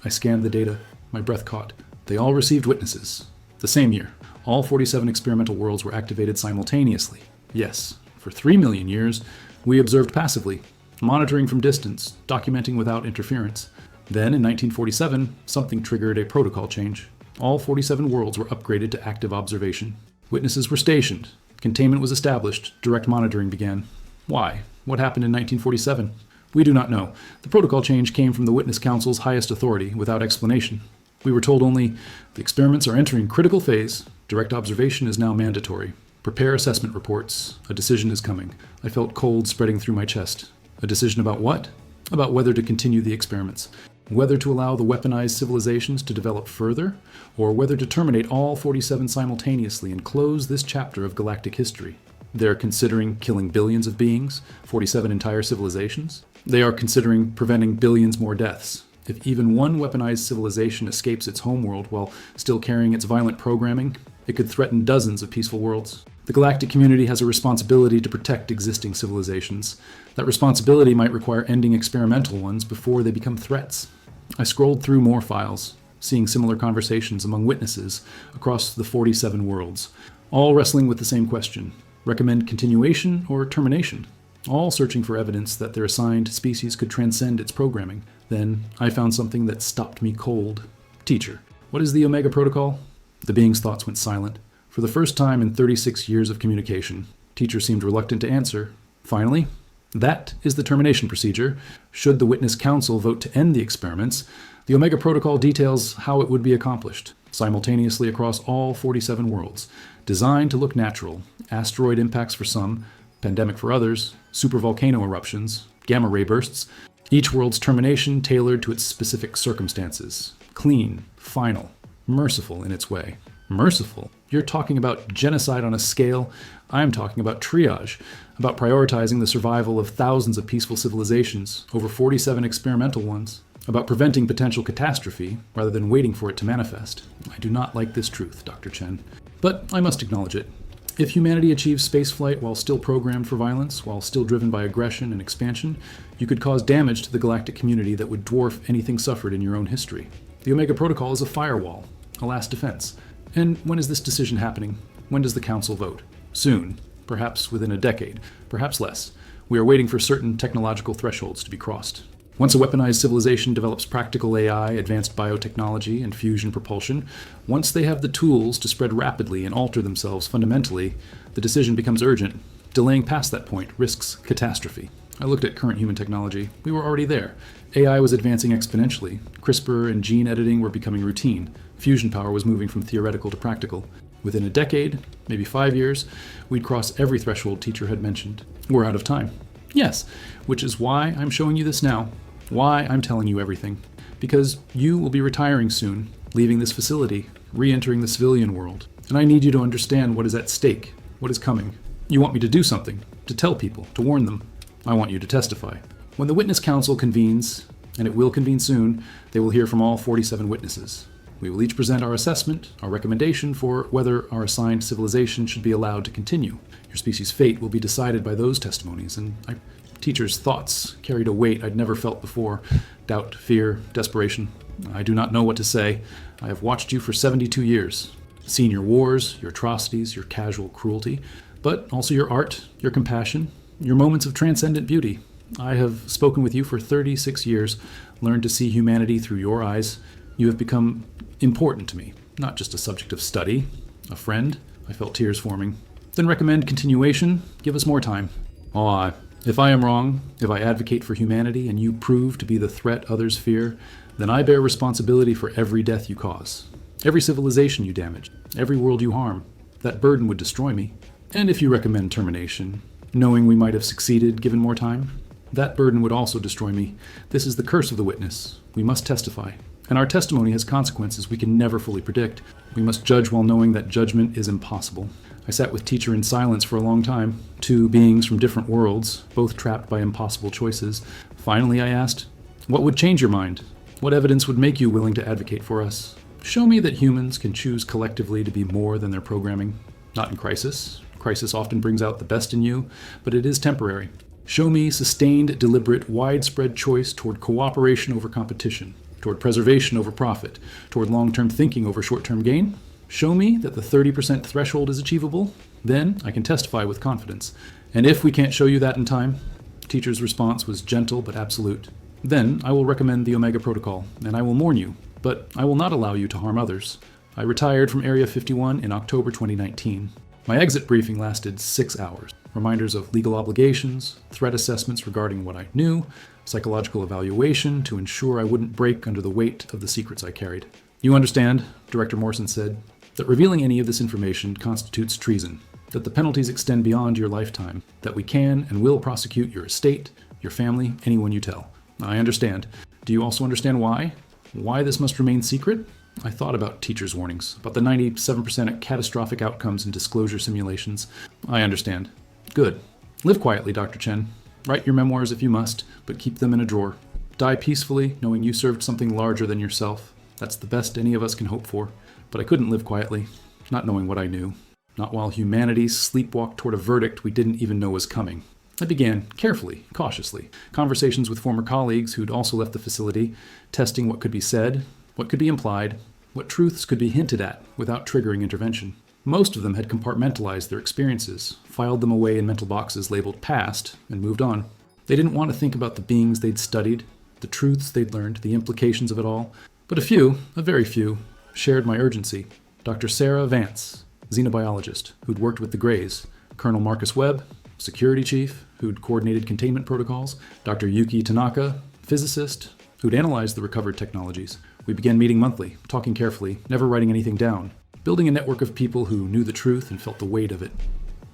I scanned the data. My breath caught. They all received witnesses. The same year, all 47 experimental worlds were activated simultaneously. Yes, for 3 million years, we observed passively, monitoring from distance, documenting without interference. Then, in 1947, something triggered a protocol change. All 47 worlds were upgraded to active observation. Witnesses were stationed. Containment was established. Direct monitoring began. Why? What happened in 1947? We do not know. The protocol change came from the Witness Council's highest authority, without explanation. We were told only, the experiments are entering critical phase. Direct observation is now mandatory. Prepare assessment reports. A decision is coming. I felt cold spreading through my chest. A decision about what? About whether to continue the experiments. Whether to allow the weaponized civilizations to develop further, or whether to terminate all 47 simultaneously and close this chapter of galactic history. They're considering killing billions of beings, 47 entire civilizations. They are considering preventing billions more deaths. If even one weaponized civilization escapes its homeworld while still carrying its violent programming, it could threaten dozens of peaceful worlds. The galactic community has a responsibility to protect existing civilizations. That responsibility might require ending experimental ones before they become threats. I scrolled through more files, seeing similar conversations among witnesses across the 47 worlds, all wrestling with the same question: recommend continuation or termination? All searching for evidence that their assigned species could transcend its programming. Then I found something that stopped me cold. Teacher, what is the Omega Protocol? The being's thoughts went silent. For the first time in 36 years of communication, teacher seemed reluctant to answer. Finally, that is the termination procedure. Should the Witness Council vote to end the experiments, the Omega Protocol details how it would be accomplished, simultaneously across all 47 worlds, designed to look natural, asteroid impacts for some, pandemic for others, supervolcano eruptions, gamma ray bursts, each world's termination tailored to its specific circumstances, clean, final, merciful in its way. Merciful? You're talking about genocide on a scale. I'm talking about triage, about prioritizing the survival of thousands of peaceful civilizations over 47 experimental ones, about preventing potential catastrophe rather than waiting for it to manifest. I do not like this truth, Dr. Chen, but I must acknowledge it. If humanity achieves spaceflight while still programmed for violence, while still driven by aggression and expansion, you could cause damage to the galactic community that would dwarf anything suffered in your own history. The Omega Protocol is a firewall, a last defense. And when is this decision happening? When does the Council vote? Soon. Perhaps within a decade. Perhaps less. We are waiting for certain technological thresholds to be crossed. Once a weaponized civilization develops practical AI, advanced biotechnology, and fusion propulsion, once they have the tools to spread rapidly and alter themselves fundamentally, the decision becomes urgent. Delaying past that point risks catastrophe. I looked at current human technology. We were already there. AI was advancing exponentially. CRISPR and gene editing were becoming routine. Fusion power was moving from theoretical to practical. Within a decade, maybe 5 years, we'd cross every threshold teacher had mentioned. We're out of time. Yes, which is why I'm showing you this now. Why I'm telling you everything. Because you will be retiring soon, leaving this facility, re-entering the civilian world. And I need you to understand what is at stake, what is coming. You want me to do something, to tell people, to warn them. I want you to testify. When the Witness Council convenes, and it will convene soon, they will hear from all 47 witnesses. We will each present our assessment, our recommendation for whether our assigned civilization should be allowed to continue. Your species' fate will be decided by those testimonies, and teachers' thoughts carried a weight I'd never felt before. Doubt, fear, desperation. I do not know what to say. I have watched you for 72 years, seen your wars, your atrocities, your casual cruelty, but also your art, your compassion, your moments of transcendent beauty. I have spoken with you for 36 years, learned to see humanity through your eyes. You have become important to me, not just a subject of study, a friend. I felt tears forming. Then recommend continuation. Give us more time. If I am wrong, if I advocate for humanity and you prove to be the threat others fear, then I bear responsibility for every death you cause, every civilization you damage, every world you harm. That burden would destroy me. And if you recommend termination, knowing we might have succeeded given more time, that burden would also destroy me. This is the curse of the witness. We must testify. And our testimony has consequences we can never fully predict. We must judge while knowing that judgment is impossible. I sat with teacher in silence for a long time. Two beings from different worlds, both trapped by impossible choices. Finally, I asked, what would change your mind? What evidence would make you willing to advocate for us? Show me that humans can choose collectively to be more than their programming. Not in crisis. Crisis often brings out the best in you, but it is temporary. Show me sustained, deliberate, widespread choice toward cooperation over competition, toward preservation over profit, toward long-term thinking over short-term gain. Show me that the 30% threshold is achievable. Then I can testify with confidence. And if we can't show you that in time, teacher's response was gentle but absolute. Then I will recommend the Omega Protocol, and I will warn you, but I will not allow you to harm others. I retired from Area 51 in October 2019. My exit briefing lasted 6 hours. Reminders of legal obligations, threat assessments regarding what I knew, psychological evaluation to ensure I wouldn't break under the weight of the secrets I carried. You understand, Director Morrison said, that revealing any of this information constitutes treason, that the penalties extend beyond your lifetime, that we can and will prosecute your estate, your family, anyone you tell. I understand. Do you also understand why? Why this must remain secret? I thought about teachers' warnings, about the 97% catastrophic outcomes in disclosure simulations. I understand. Good. Live quietly, Dr. Chen. Write your memoirs if you must, but keep them in a drawer. Die peacefully, knowing you served something larger than yourself. That's the best any of us can hope for. But I couldn't live quietly, not knowing what I knew. Not while humanity sleepwalked toward a verdict we didn't even know was coming. I began, carefully, cautiously, conversations with former colleagues who'd also left the facility, testing what could be said, what could be implied, what truths could be hinted at without triggering intervention. Most of them had compartmentalized their experiences, filed them away in mental boxes labeled past, and moved on. They didn't want to think about the beings they'd studied, the truths they'd learned, the implications of it all. But a few, a very few, shared my urgency. Dr. Sarah Vance, xenobiologist, who'd worked with the Greys, Colonel Marcus Webb, security chief, who'd coordinated containment protocols, Dr. Yuki Tanaka, physicist, who'd analyzed the recovered technologies. We began meeting monthly, talking carefully, never writing anything down, building a network of people who knew the truth and felt the weight of it.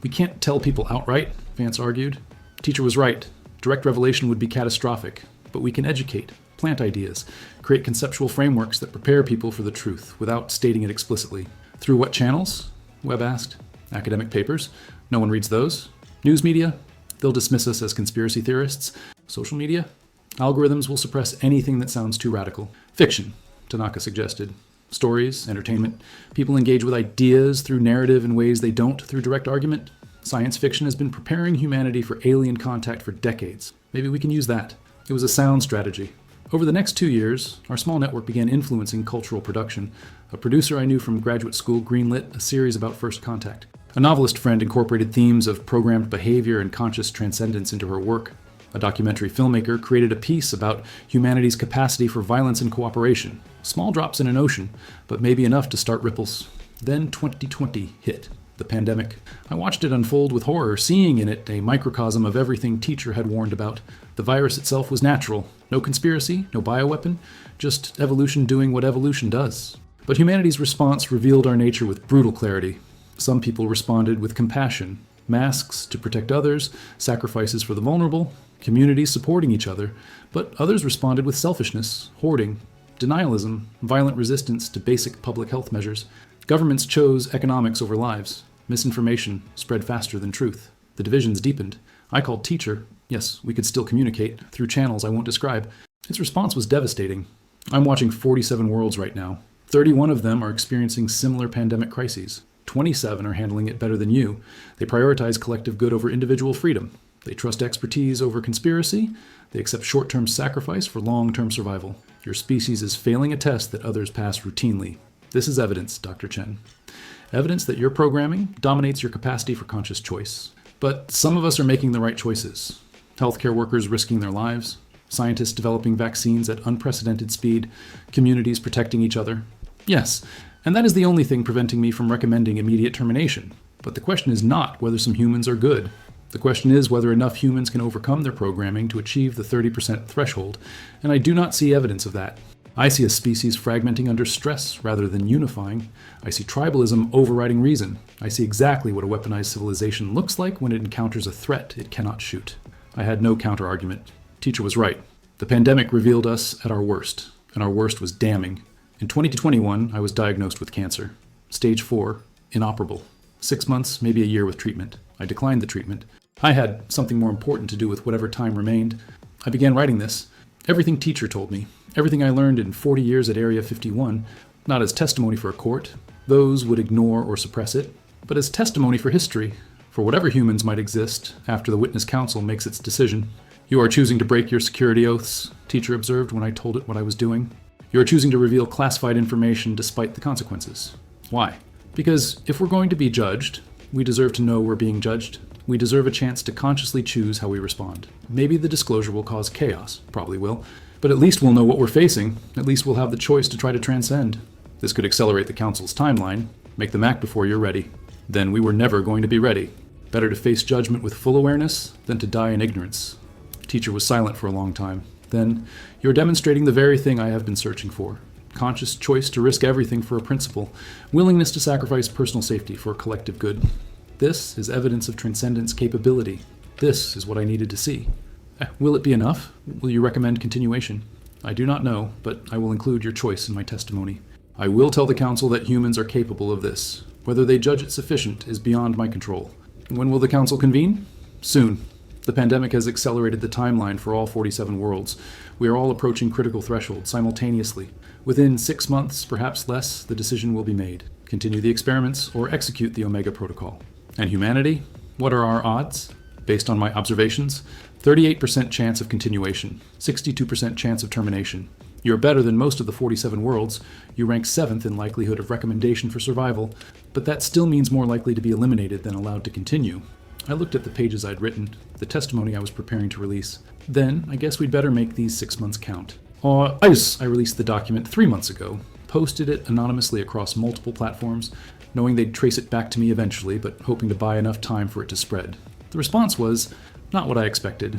We can't tell people outright, Vance argued. Teacher was right. Direct revelation would be catastrophic, but we can educate, plant ideas, create conceptual frameworks that prepare people for the truth without stating it explicitly. Through what channels? Webb asked. Academic papers? No one reads those. News media? They'll dismiss us as conspiracy theorists. Social media? Algorithms will suppress anything that sounds too radical. Fiction, Tanaka suggested. Stories, entertainment. People engage with ideas through narrative in ways they don't through direct argument. Science fiction has been preparing humanity for alien contact for decades. Maybe we can use that. It was a sound strategy. Over the next 2 years, our small network began influencing cultural production. A producer I knew from graduate school greenlit a series about first contact. A novelist friend incorporated themes of programmed behavior and conscious transcendence into her work. A documentary filmmaker created a piece about humanity's capacity for violence and cooperation. Small drops in an ocean, but maybe enough to start ripples. Then 2020 hit, the pandemic. I watched it unfold with horror, seeing in it a microcosm of everything Teacher had warned about. The virus itself was natural. No conspiracy, no bioweapon, just evolution doing what evolution does. But humanity's response revealed our nature with brutal clarity. Some people responded with compassion. Masks to protect others, sacrifices for the vulnerable, communities supporting each other, but others responded with selfishness, hoarding, denialism, violent resistance to basic public health measures. Governments chose economics over lives. Misinformation spread faster than truth. The divisions deepened. I called Teacher. Yes, we could still communicate through channels I won't describe. Its response was devastating. I'm watching 47 worlds right now. 31 of them are experiencing similar pandemic crises. 27 are handling it better than you. They prioritize collective good over individual freedom. They trust expertise over conspiracy. They accept short-term sacrifice for long-term survival. Your species is failing a test that others pass routinely. This is evidence, Dr. Chen. Evidence that your programming dominates your capacity for conscious choice. But some of us are making the right choices. Healthcare workers risking their lives, scientists developing vaccines at unprecedented speed, communities protecting each other. Yes, and that is the only thing preventing me from recommending immediate termination. But the question is not whether some humans are good. The question is whether enough humans can overcome their programming to achieve the 30% threshold, and I do not see evidence of that. I see a species fragmenting under stress rather than unifying. I see tribalism overriding reason. I see exactly what a weaponized civilization looks like when it encounters a threat it cannot shoot. I had no counter-argument. Teacher was right. The pandemic revealed us at our worst, and our worst was damning. In 2021, I was diagnosed with cancer. Stage 4, inoperable. 6 months, maybe a year with treatment. I declined the treatment. I had something more important to do with whatever time remained. I began writing this. Everything teacher told me, everything I learned in 40 years at Area 51, not as testimony for a court, those would ignore or suppress it, but as testimony for history, for whatever humans might exist after the witness council makes its decision. You are choosing to break your security oaths, teacher observed when I told it what I was doing. You are choosing to reveal classified information despite the consequences. Why? Because if we're going to be judged, we deserve to know we're being judged. We deserve a chance to consciously choose how we respond. Maybe the disclosure will cause chaos, probably will, but at least we'll know what we're facing. At least we'll have the choice to try to transcend. This could accelerate the council's timeline, make them act before you're ready. Then we were never going to be ready. Better to face judgment with full awareness than to die in ignorance. The teacher was silent for a long time. Then, you're demonstrating the very thing I have been searching for. Conscious choice to risk everything for a principle. Willingness to sacrifice personal safety for a collective good. This is evidence of transcendence capability. This is what I needed to see. Will it be enough? Will you recommend continuation? I do not know, but I will include your choice in my testimony. I will tell the council that humans are capable of this. Whether they judge it sufficient is beyond my control. When will the council convene? Soon. The pandemic has accelerated the timeline for all 47 worlds. We are all approaching critical thresholds simultaneously. Within 6 months, perhaps less, the decision will be made. Continue the experiments or execute the Omega Protocol. And humanity? What are our odds? Based on my observations, 38% chance of continuation, 62% chance of termination. You're better than most of the 47 worlds. You rank 7th in likelihood of recommendation for survival, but that still means more likely to be eliminated than allowed to continue. I looked at the pages I'd written, the testimony I was preparing to release. Then, I guess we'd better make these 6 months count. I released the document 3 months ago, posted it anonymously across multiple platforms, knowing they'd trace it back to me eventually, but hoping to buy enough time for it to spread. The response was not what I expected.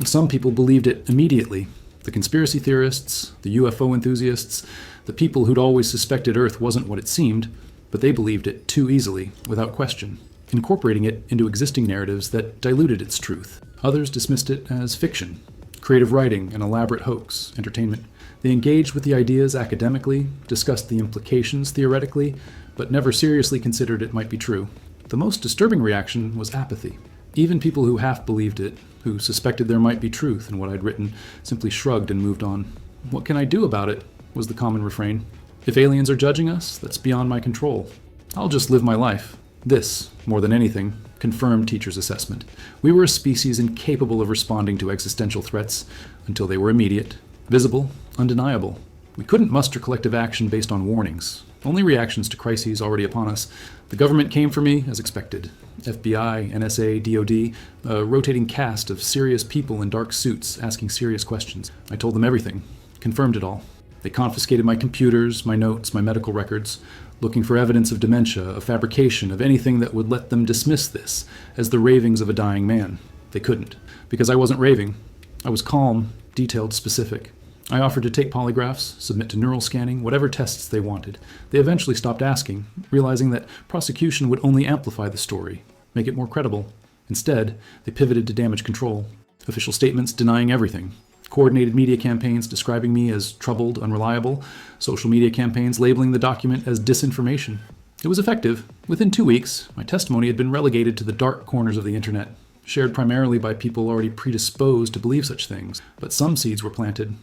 Some people believed it immediately. The conspiracy theorists, the UFO enthusiasts, the people who'd always suspected Earth wasn't what it seemed, but they believed it too easily, without question, incorporating it into existing narratives that diluted its truth. Others dismissed it as fiction, creative writing, an elaborate hoax, entertainment. They engaged with the ideas academically, discussed the implications theoretically, but never seriously considered it might be true. The most disturbing reaction was apathy. Even people who half believed it, who suspected there might be truth in what I'd written, simply shrugged and moved on. What can I do about it? Was the common refrain. If aliens are judging us, that's beyond my control. I'll just live my life. This, more than anything, confirmed teachers' assessment. We were a species incapable of responding to existential threats until they were immediate, visible, undeniable. We couldn't muster collective action based on warnings, only reactions to crises already upon us. The government came for me as expected. FBI, NSA, DOD, a rotating cast of serious people in dark suits asking serious questions. I told them everything, confirmed it all. They confiscated my computers, my notes, my medical records, looking for evidence of dementia, of fabrication, of anything that would let them dismiss this as the ravings of a dying man. They couldn't, because I wasn't raving. I was calm, detailed, specific. I offered to take polygraphs, submit to neural scanning, whatever tests they wanted. They eventually stopped asking, realizing that prosecution would only amplify the story, make it more credible. Instead, they pivoted to damage control. Official statements denying everything. Coordinated media campaigns describing me as troubled, unreliable. Social media campaigns labeling the document as disinformation. It was effective. Within 2 weeks, my testimony had been relegated to the dark corners of the internet, shared primarily by people already predisposed to believe such things. But some seeds were planted.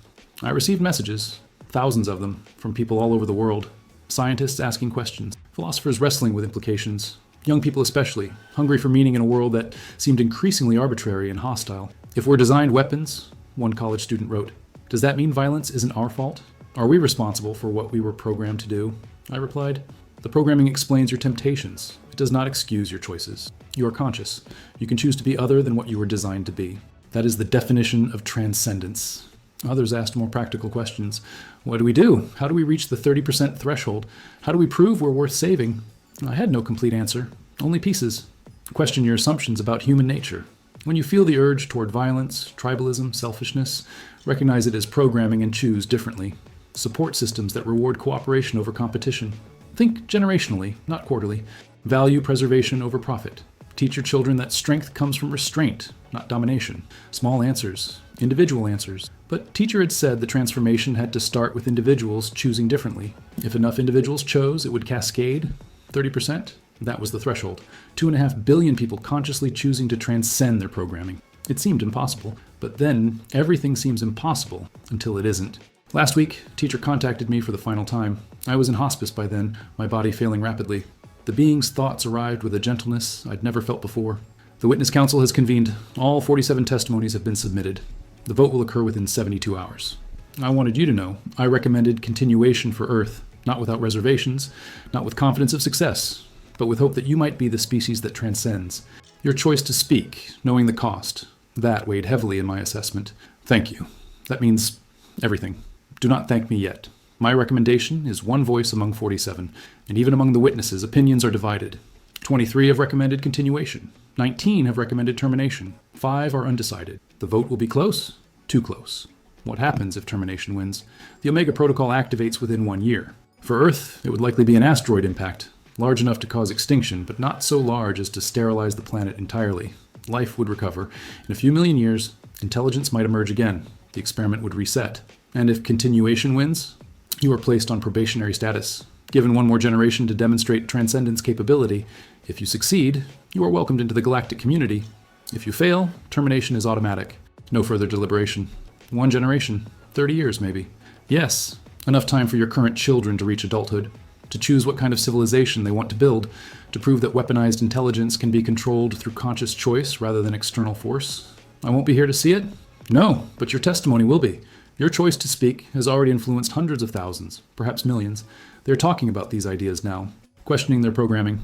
I received messages, thousands of them, from people all over the world. Scientists asking questions, philosophers wrestling with implications, young people especially, hungry for meaning in a world that seemed increasingly arbitrary and hostile. If we're designed weapons, one college student wrote, does that mean violence isn't our fault? Are we responsible for what we were programmed to do? I replied, the programming explains your temptations. It does not excuse your choices. You are conscious. You can choose to be other than what you were designed to be. That is the definition of transcendence. Others asked more practical questions. What do we do? How do we reach the 30% threshold? How do we prove we're worth saving? I had no complete answer, only pieces. Question your assumptions about human nature. When you feel the urge toward violence, tribalism, selfishness, recognize it as programming and choose differently. Support systems that reward cooperation over competition. Think generationally, not quarterly. Value preservation over profit. Teach your children that strength comes from restraint, not domination. Small answers, individual answers. But teacher had said the transformation had to start with individuals choosing differently. If enough individuals chose, it would cascade. 30%? That was the threshold. 2.5 billion people consciously choosing to transcend their programming. It seemed impossible. But then, everything seems impossible until it isn't. Last week, teacher contacted me for the final time. I was in hospice by then, my body failing rapidly. The being's thoughts arrived with a gentleness I'd never felt before. The witness council has convened. All 47 testimonies have been submitted. The vote will occur within 72 hours. I wanted you to know I recommended continuation for Earth, not without reservations, not with confidence of success, but with hope that you might be the species that transcends. Your choice to speak, knowing the cost, that weighed heavily in my assessment. Thank you. That means everything. Do not thank me yet. My recommendation is one voice among 47, and even among the witnesses, opinions are divided. 23 have recommended continuation. 19 have recommended termination. 5 are undecided. The vote will be close, too close. What happens if termination wins? The Omega Protocol activates within 1 year. For Earth, it would likely be an asteroid impact, large enough to cause extinction, but not so large as to sterilize the planet entirely. Life would recover. In a few million years, intelligence might emerge again. The experiment would reset. And if continuation wins, you are placed on probationary status. Given 1 more generation to demonstrate transcendence capability, if you succeed, you are welcomed into the galactic community. If you fail, termination is automatic. No further deliberation. 1 generation, 30 years maybe. Yes, enough time for your current children to reach adulthood, to choose what kind of civilization they want to build, to prove that weaponized intelligence can be controlled through conscious choice rather than external force. I won't be here to see it? No, but your testimony will be. Your choice to speak has already influenced hundreds of thousands, perhaps millions. They're talking about these ideas now, questioning their programming.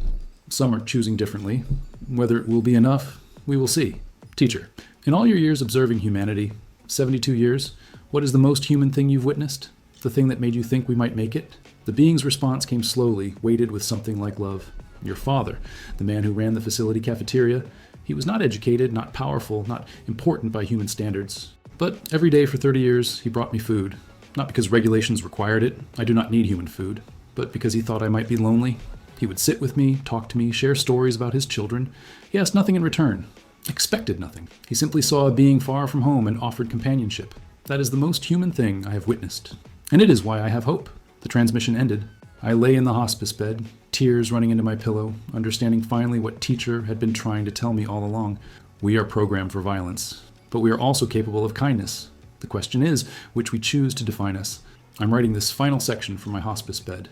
Some are choosing differently. Whether it will be enough, we will see. Teacher, in all your years observing humanity, 72 years, what is the most human thing you've witnessed? The thing that made you think we might make it? The being's response came slowly, weighted with something like love. Your father, the man who ran the facility cafeteria, he was not educated, not powerful, not important by human standards. But every day for 30 years, he brought me food. Not because regulations required it, I do not need human food, but because he thought I might be lonely. He would sit with me, talk to me, share stories about his children. He asked nothing in return, expected nothing. He simply saw a being far from home and offered companionship. That is the most human thing I have witnessed. And it is why I have hope. The transmission ended. I lay in the hospice bed, tears running into my pillow, understanding finally what teacher had been trying to tell me all along. We are programmed for violence, but we are also capable of kindness. The question is, which we choose to define us. I'm writing this final section from my hospice bed.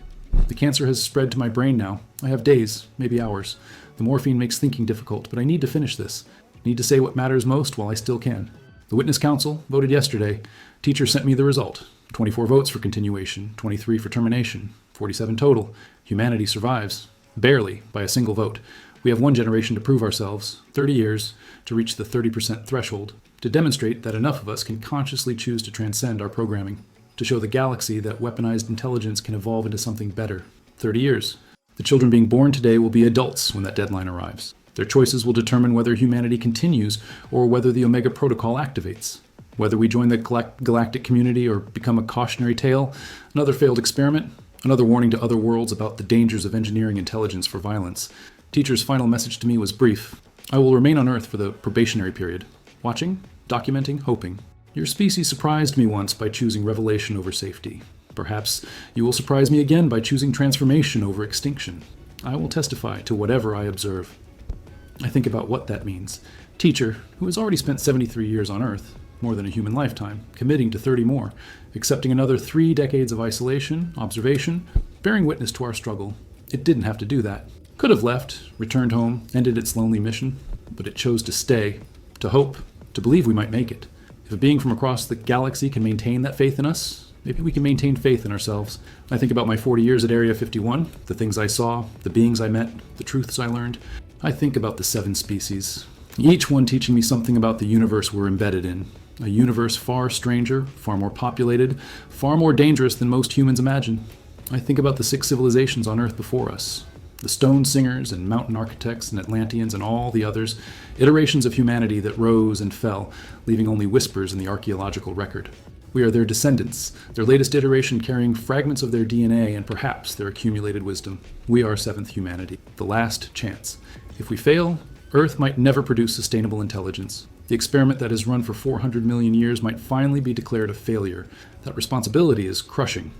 The cancer has spread to my brain now. I have days, maybe hours. The morphine makes thinking difficult, but I need to finish this. Need to say what matters most while I still can. The Witness Council voted yesterday. Teacher sent me the result. 24 votes for continuation, 23 for termination, 47 total. Humanity survives. Barely, by a single vote. We have 1 generation to prove ourselves, 30 years, to reach the 30% threshold, to demonstrate that enough of us can consciously choose to transcend our programming, to show the galaxy that weaponized intelligence can evolve into something better. 30 years. The children being born today will be adults when that deadline arrives. Their choices will determine whether humanity continues or whether the Omega Protocol activates. Whether we join the galactic community or become a cautionary tale, another failed experiment, another warning to other worlds about the dangers of engineering intelligence for violence. Teacher's final message to me was brief. I will remain on Earth for the probationary period. Watching, documenting, hoping. Your species surprised me once by choosing revelation over safety. Perhaps you will surprise me again by choosing transformation over extinction. I will testify to whatever I observe. I think about what that means. Teacher, who has already spent 73 years on Earth, more than a human lifetime, committing to 30 more, accepting another 3 decades of isolation, observation, bearing witness to our struggle. It didn't have to do that. Could have left, returned home, ended its lonely mission, but it chose to stay, to hope, to believe we might make it. If a being from across the galaxy can maintain that faith in us, maybe we can maintain faith in ourselves. I think about my 40 years at Area 51, the things I saw, the beings I met, the truths I learned. I think about the 7 species, each one teaching me something about the universe we're embedded in. A universe far stranger, far more populated, far more dangerous than most humans imagine. I think about the 6 civilizations on Earth before us. The stone singers and mountain architects and Atlanteans and all the others, iterations of humanity that rose and fell, leaving only whispers in the archaeological record. We are their descendants, their latest iteration carrying fragments of their DNA and perhaps their accumulated wisdom. We are 7th humanity, the last chance. If we fail, Earth might never produce sustainable intelligence. The experiment that has run for 400 million years might finally be declared a failure. That responsibility is crushing.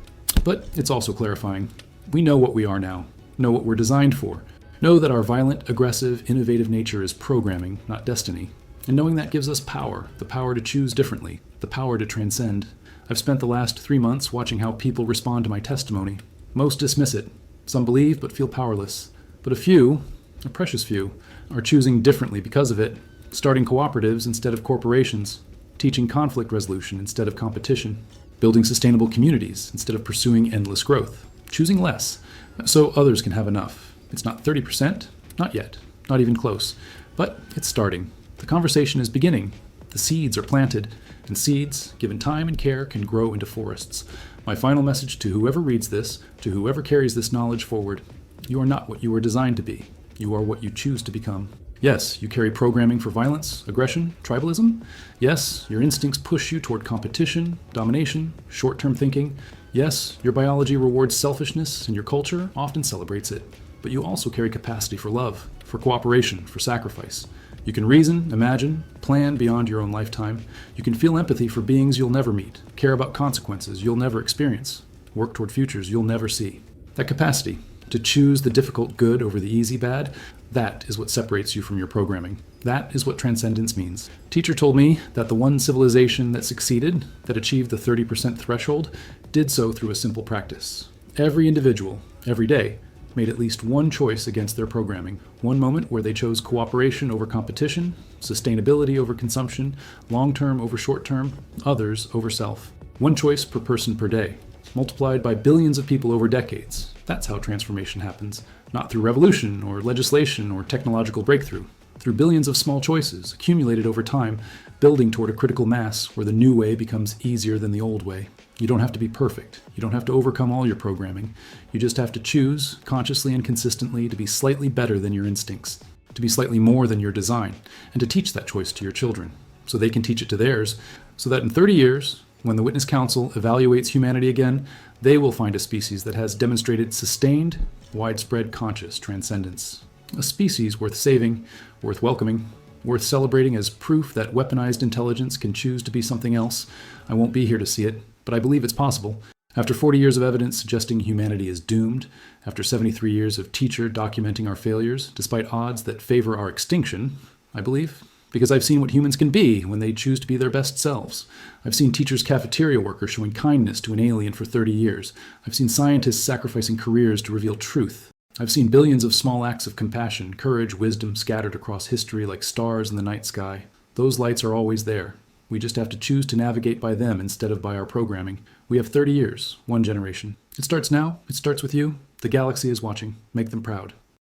But it's also clarifying. We know what we are now, know what we're designed for, know that our violent, aggressive, innovative nature is programming, not destiny. And knowing that gives us power, the power to choose differently, the power to transcend. I've spent the last 3 months watching how people respond to my testimony. Most dismiss it. Some believe but feel powerless. But a few, a precious few, are choosing differently because of it, starting cooperatives instead of corporations, teaching conflict resolution instead of competition, building sustainable communities instead of pursuing endless growth, choosing less, so others can have enough. It's not 30%, not yet, not even close, but it's starting. The conversation is beginning. The seeds are planted, and seeds, given time and care, can grow into forests. My final message to whoever reads this, to whoever carries this knowledge forward: you are not what you were designed to be. You are what you choose to become. Yes, you carry programming for violence, aggression, tribalism. Yes, your instincts push you toward competition, domination, short-term thinking. Yes, your biology rewards selfishness, and your culture often celebrates it. But you also carry capacity for love, for cooperation, for sacrifice. You can reason, imagine, plan beyond your own lifetime. You can feel empathy for beings you'll never meet, care about consequences you'll never experience, work toward futures you'll never see. That capacity to choose the difficult good over the easy bad, that is what separates you from your programming. That is what transcendence means. Teacher told me that the one civilization that succeeded, that achieved the 30% threshold, did so through a simple practice. Every individual, every day, made at least one choice against their programming. One moment where they chose cooperation over competition, sustainability over consumption, long-term over short-term, others over self. One choice per person per day, multiplied by billions of people over decades. That's how transformation happens. Not through revolution or legislation or technological breakthrough. Through billions of small choices accumulated over time, building toward a critical mass where the new way becomes easier than the old way. You don't have to be perfect. You don't have to overcome all your programming. You just have to choose, consciously and consistently, to be slightly better than your instincts, to be slightly more than your design, and to teach that choice to your children, so they can teach it to theirs, so that in 30 years, when the Witness Council evaluates humanity again, they will find a species that has demonstrated sustained, widespread conscious transcendence. A species worth saving, worth welcoming, worth celebrating as proof that weaponized intelligence can choose to be something else. I won't be here to see it, but I believe it's possible. After 40 years of evidence suggesting humanity is doomed, after 73 years of teacher documenting our failures, despite odds that favor our extinction, I believe, because I've seen what humans can be when they choose to be their best selves. I've seen teachers' cafeteria workers showing kindness to an alien for 30 years. I've seen scientists sacrificing careers to reveal truth. I've seen billions of small acts of compassion, courage, wisdom scattered across history like stars in the night sky. Those lights are always there. We just have to choose to navigate by them instead of by our programming. We have 30 years, one generation. It starts now. It starts with you. The galaxy is watching. Make them proud.